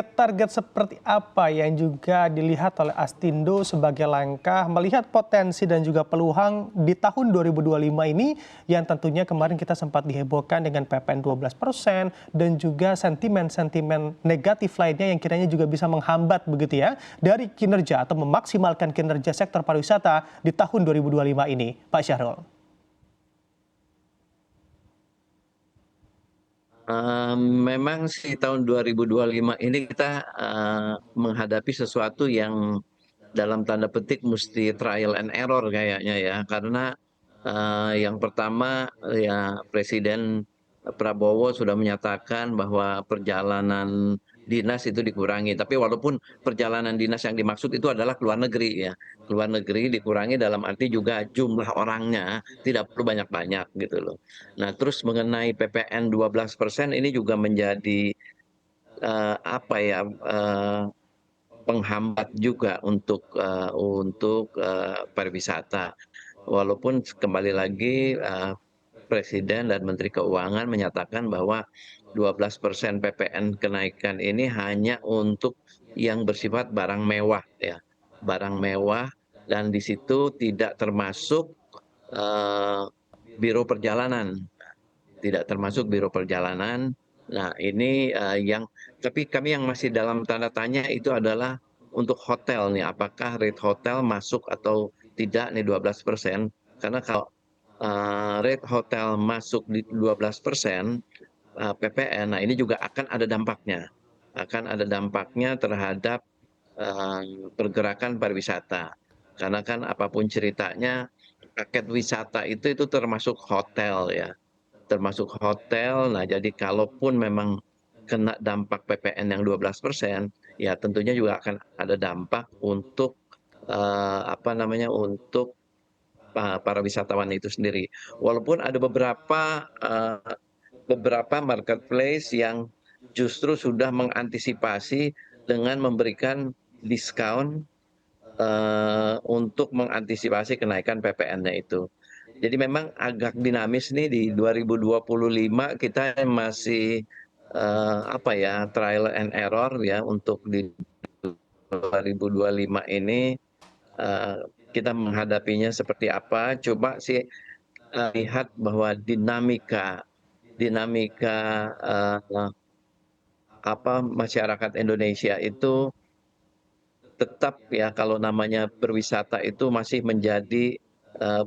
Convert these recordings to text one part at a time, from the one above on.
Target seperti apa yang juga dilihat oleh Astindo sebagai langkah melihat potensi dan juga peluang di tahun 2025 ini yang tentunya kemarin kita sempat dihebohkan dengan PPN 12% dan juga sentimen-sentimen negatif lainnya yang kiranya juga bisa menghambat begitu ya dari kinerja atau memaksimalkan kinerja sektor pariwisata di tahun 2025 ini, Pak Syahrul. Memang sih tahun 2025 ini kita menghadapi sesuatu yang dalam tanda petik mesti trial and error kayaknya ya. Karena yang pertama ya Presiden Prabowo sudah menyatakan bahwa perjalanan dinas itu dikurangi. Tapi walaupun perjalanan dinas yang dimaksud itu adalah ke luar negeri ya. Ke luar negeri dikurangi dalam arti juga jumlah orangnya tidak perlu banyak-banyak gitu loh. Nah, terus mengenai PPN 12% ini juga menjadi apa ya penghambat juga untuk pariwisata. Walaupun kembali lagi Presiden dan Menteri Keuangan menyatakan bahwa 12% PPN kenaikan ini hanya untuk yang bersifat barang mewah ya. Barang mewah dan di situ tidak termasuk eh, biro perjalanan, tidak termasuk biro perjalanan. Nah, ini tapi kami yang masih dalam tanda tanya itu adalah untuk hotel nih, apakah rate hotel masuk atau tidak nih 12%? Karena kalau rate hotel masuk di 12% PPN, nah ini juga akan ada dampaknya. Akan ada dampaknya terhadap pergerakan pariwisata. Karena kan apapun ceritanya, paket wisata itu termasuk hotel ya. Termasuk hotel, nah jadi kalaupun memang kena dampak PPN yang 12%, ya tentunya juga akan ada dampak untuk apa namanya, untuk para wisatawan itu sendiri. Walaupun ada beberapa marketplace yang justru sudah mengantisipasi dengan memberikan diskon untuk mengantisipasi kenaikan PPN-nya itu. Jadi memang agak dinamis nih di 2025 kita masih apa ya, trial and error ya untuk di 2025 ini eh, kita menghadapinya seperti apa. Coba sih lihat bahwa dinamika dinamika eh, apa masyarakat Indonesia itu tetap ya kalau namanya berwisata itu masih menjadi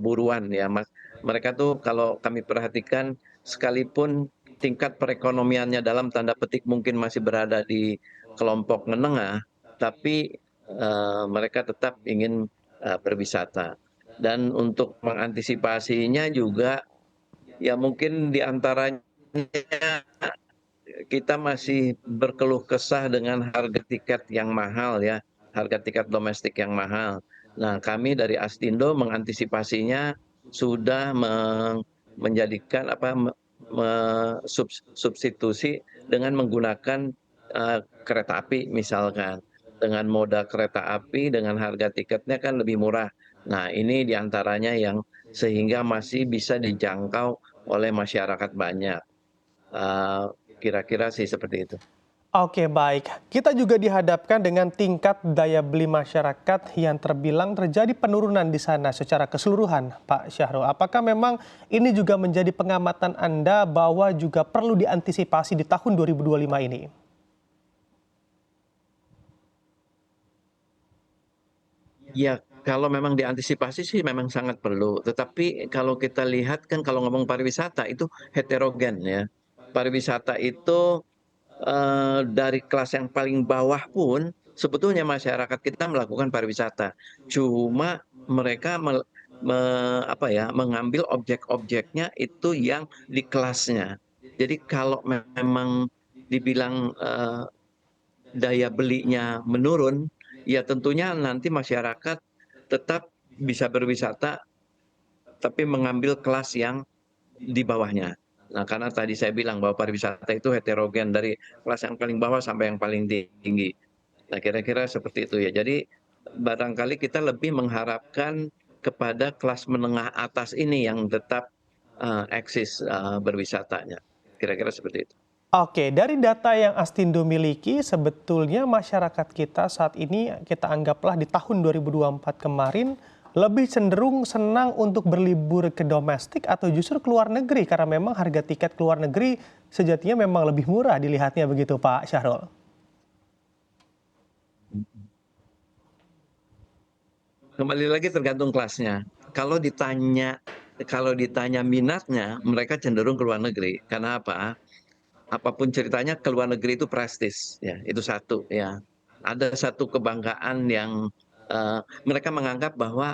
buruan ya Mas. Mereka tuh kalau kami perhatikan sekalipun tingkat perekonomiannya dalam tanda petik mungkin masih berada di kelompok menengah, tapi mereka tetap ingin berwisata. Dan untuk mengantisipasinya juga ya mungkin di antaranya kita masih berkeluh kesah dengan harga tiket yang mahal ya, harga tiket domestik yang mahal. Nah, kami dari Astindo mengantisipasinya sudah menjadikan apa substitusi dengan menggunakan kereta api misalkan. Dengan moda kereta api dengan harga tiketnya kan lebih murah. Nah, ini diantaranya yang sehingga masih bisa dijangkau oleh masyarakat banyak. Eh, Kira-kira sih seperti itu. Oke, baik. Kita juga dihadapkan dengan tingkat daya beli masyarakat yang terbilang terjadi penurunan di sana secara keseluruhan, Pak Syahrul. Apakah memang ini juga menjadi pengamatan Anda bahwa juga perlu diantisipasi di tahun 2025 ini? Ya, kalau memang diantisipasi sih memang sangat perlu. Tetapi kalau kita lihat kan kalau ngomong pariwisata itu heterogen ya. Pariwisata itu dari kelas yang paling bawah pun sebetulnya masyarakat kita melakukan pariwisata. Cuma mereka apa ya, mengambil objek-objeknya itu yang di kelasnya. Jadi kalau memang dibilang daya belinya menurun, ya tentunya nanti masyarakat tetap bisa berwisata, tapi mengambil kelas yang di bawahnya. Nah, karena tadi saya bilang bahwa pariwisata itu heterogen dari kelas yang paling bawah sampai yang paling tinggi. Nah, kira-kira seperti itu ya. Jadi, barangkali kita lebih mengharapkan kepada kelas menengah atas ini yang tetap eksis berwisatanya. Kira-kira seperti itu. Oke, dari data yang Astindo miliki, sebetulnya masyarakat kita saat ini kita anggaplah di tahun 2024 kemarin lebih cenderung senang untuk berlibur ke domestik atau justru ke luar negeri karena memang harga tiket ke luar negeri sejatinya memang lebih murah dilihatnya begitu Pak Syahrul. Kembali lagi tergantung kelasnya. Kalau ditanya minatnya, mereka cenderung ke luar negeri. Karena apa? Apapun ceritanya ke luar negeri itu prestis, ya, itu satu, ya. Ada satu kebanggaan yang, mereka menganggap bahwa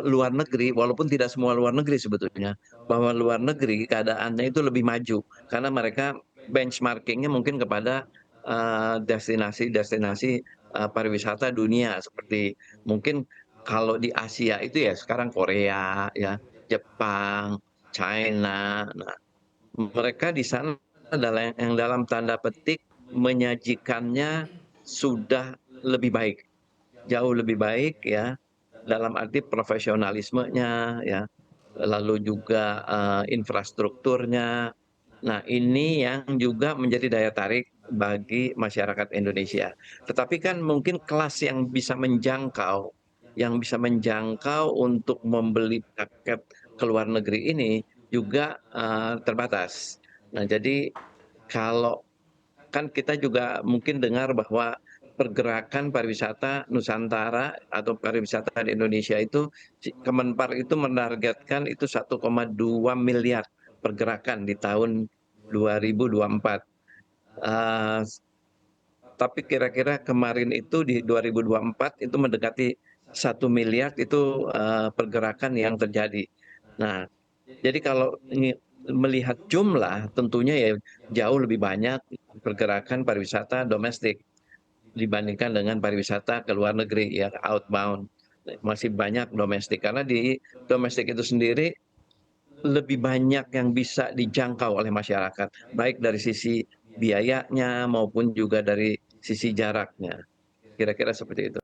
luar negeri, walaupun tidak semua luar negeri sebetulnya, bahwa luar negeri keadaannya itu lebih maju, karena mereka benchmarking-nya mungkin kepada, destinasi-destinasi, pariwisata dunia seperti mungkin kalau di Asia itu ya sekarang Korea, ya, Jepang, China. Nah, mereka di sana adalah yang dalam tanda petik menyajikannya sudah lebih baik, jauh lebih baik ya, dalam arti profesionalismenya ya, lalu juga, infrastrukturnya. Nah, ini yang juga menjadi daya tarik bagi masyarakat Indonesia. Tetapi kan mungkin kelas yang bisa menjangkau untuk membeli paket ke luar negeri ini juga, terbatas. Nah, jadi kalau kan kita juga mungkin dengar bahwa pergerakan pariwisata Nusantara atau pariwisata di Indonesia itu Kemenpar itu menargetkan itu 1,2 miliar pergerakan di tahun 2024. Eee, tapi kira-kira kemarin itu di 2024 itu mendekati 1 miliar itu, pergerakan yang terjadi. Nah, jadi kalau melihat jumlah tentunya ya jauh lebih banyak pergerakan pariwisata domestik dibandingkan dengan pariwisata ke luar negeri ya, outbound. Masih banyak domestik, karena di domestik itu sendiri lebih banyak yang bisa dijangkau oleh masyarakat, baik dari sisi biayanya maupun juga dari sisi jaraknya. Kira-kira seperti itu.